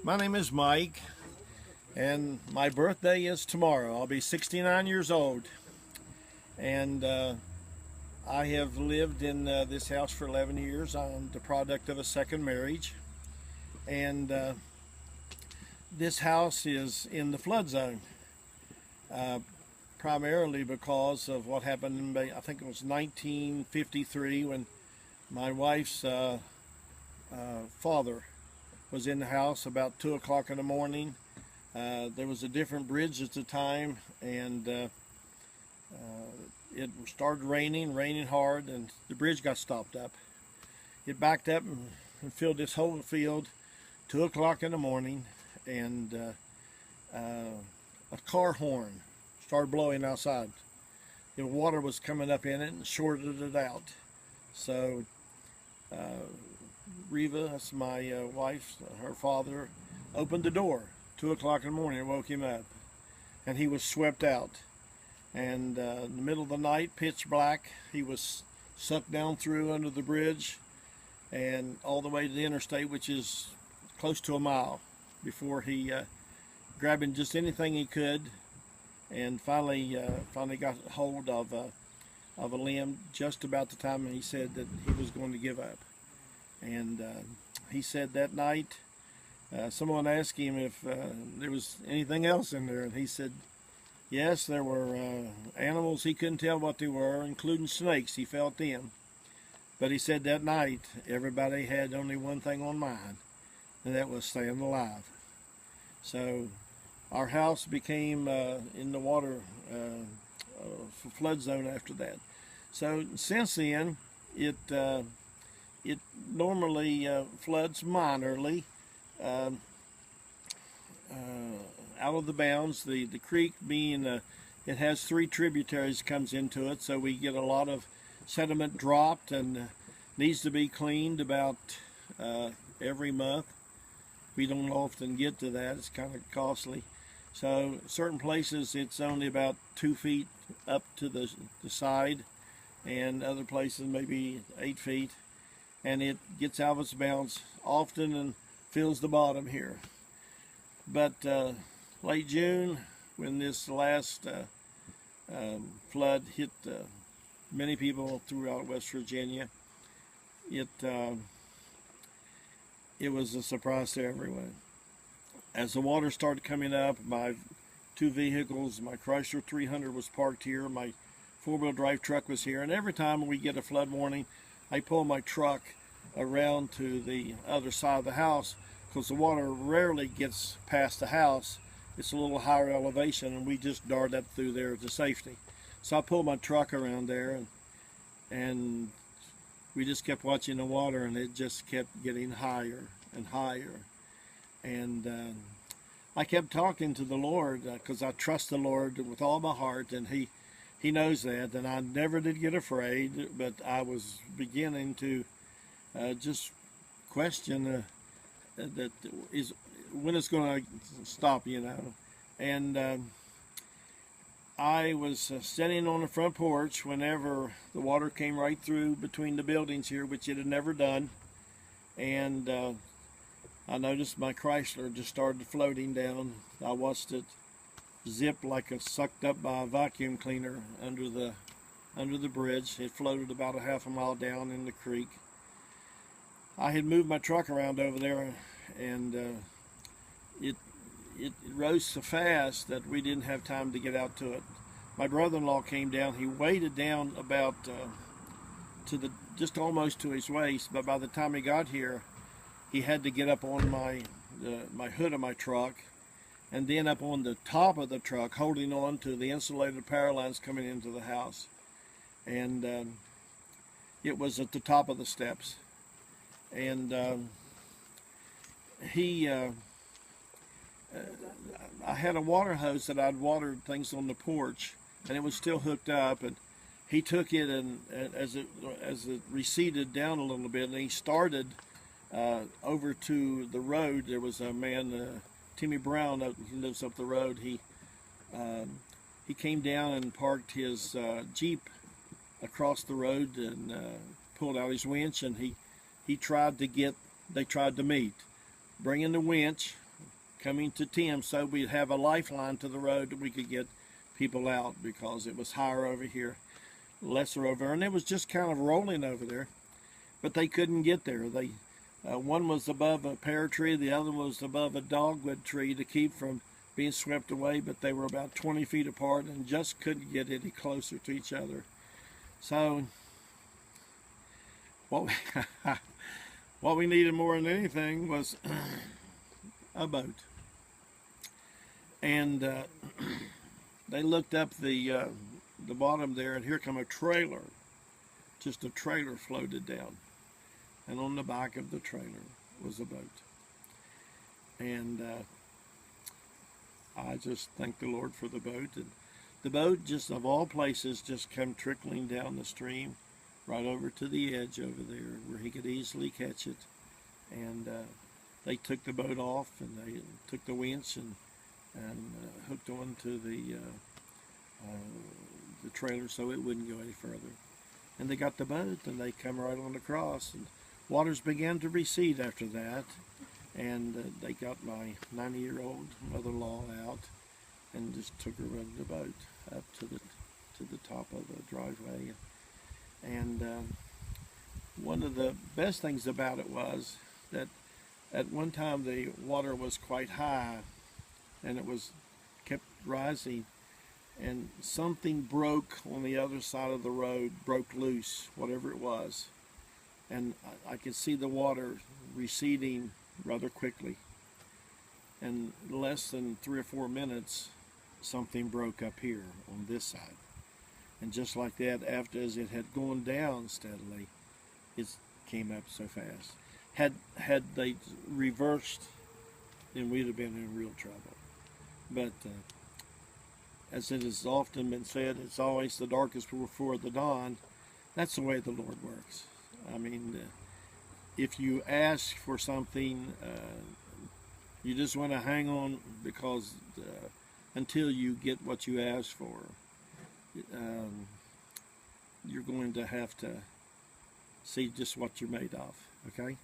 My name is Mike, and my birthday is tomorrow. I'll be 69 years old, and I have lived in this house for 11 years. I'm the product of a second marriage, and this house is in the flood zone, uh, primarily because of what happened in, I think it was 1953, when my wife's father was in the house about 2 o'clock in the morning. There was a different bridge at the time, and it started raining hard, and the bridge got stopped up. It backed up and filled this whole field 2 o'clock in the morning, and a car horn started blowing outside. The water was coming up in it and shorted it out. So Reva, that's my wife, her father, opened the door 2 o'clock in the morning and woke him up, and he was swept out. And in the middle of the night, pitch black, he was sucked down through under the bridge and all the way to the interstate, which is close to a mile, before he grabbing just anything he could, and finally got hold of a limb just about the time he said that he was going to give up. And he said that night, someone asked him if there was anything else in there, and he said yes, there were animals. He couldn't tell what they were, including snakes. He felt them. But he said that night everybody had only one thing on mind, and that was staying alive. So our house became in the water flood zone after that. So since then, it normally floods minorly, out of the bounds. The creek being it has 3 tributaries comes into it, so we get a lot of sediment dropped, and needs to be cleaned about every month. We don't often get to that. It's kind of costly. So certain places it's only about 2 feet up to the side, and other places maybe 8 feet, and it gets out of its bounds often and fills the bottom here. But late June, when this last flood hit many people throughout West Virginia, it was a surprise to everyone. As the water started coming up, my 2 vehicles, my Chrysler 300 was parked here, my 4-wheel drive truck was here, and every time we get a flood warning, I pull my truck around to the other side of the house, because the water rarely gets past the house. It's a little higher elevation, and we just dart up through there to safety. So I pulled my truck around there, and we just kept watching the water, and it just kept getting higher and higher. And I kept talking to the Lord, because I trust the Lord with all my heart, and He knows that, and I never did get afraid, but I was beginning to just question that is when it's going to stop, And I was sitting on the front porch whenever the water came right through between the buildings here, which it had never done, and I noticed my Chrysler just started floating down. I watched it zip like it's sucked up by a vacuum cleaner under the bridge. It floated about a half a mile down in the creek. I had moved my truck around over there, and it rose so fast that we didn't have time to get out to it. My brother-in-law came down. He waded down about just almost to his waist, but by the time he got here, he had to get up on my hood of my truck, and then up on the top of the truck, holding on to the insulated power lines coming into the house. And it was at the top of the steps. And I had a water hose that I'd watered things on the porch, and it was still hooked up, and he took it, and as it receded down a little bit, and he started over to the road. There was a man, Timmy Brown, he lives up the road. He came down and parked his Jeep across the road, and pulled out his winch, and they tried to meet, bringing the winch coming to Tim, so we'd have a lifeline to the road that we could get people out, because it was higher over here, lesser over there, and it was just kind of rolling over there, but they couldn't get there. One was above a pear tree, the other was above a dogwood tree to keep from being swept away, but they were about 20 feet apart and just couldn't get any closer to each other. So what we needed more than anything was a boat. And they looked up the bottom there, and here come a trailer. Just a trailer floated down, and on the back of the trailer was a boat. And I just thank the Lord for the boat. And the boat, just of all places, just came trickling down the stream right over to the edge over there where he could easily catch it. And they took the boat off, and they took the winch and hooked onto the trailer so it wouldn't go any further. And they got the boat, and they come right on across, and waters began to recede after that. And they got my 90-year-old mother-in-law out and just took her in the boat up to the top of the driveway. And one of the best things about it was that at one time the water was quite high, and it was kept rising, and something broke on the other side of the road, broke loose, whatever it was, and I could see the water receding rather quickly. And less than 3 or 4 minutes, something broke up here on this side. And just like that, as it had gone down steadily, it came up so fast. Had they reversed, then we'd have been in real trouble. But as it has often been said, it's always the darkest before the dawn. That's the way the Lord works. I mean, if you ask for something, you just want to hang on, because until you get what you ask for, you're going to have to see just what you're made of, okay?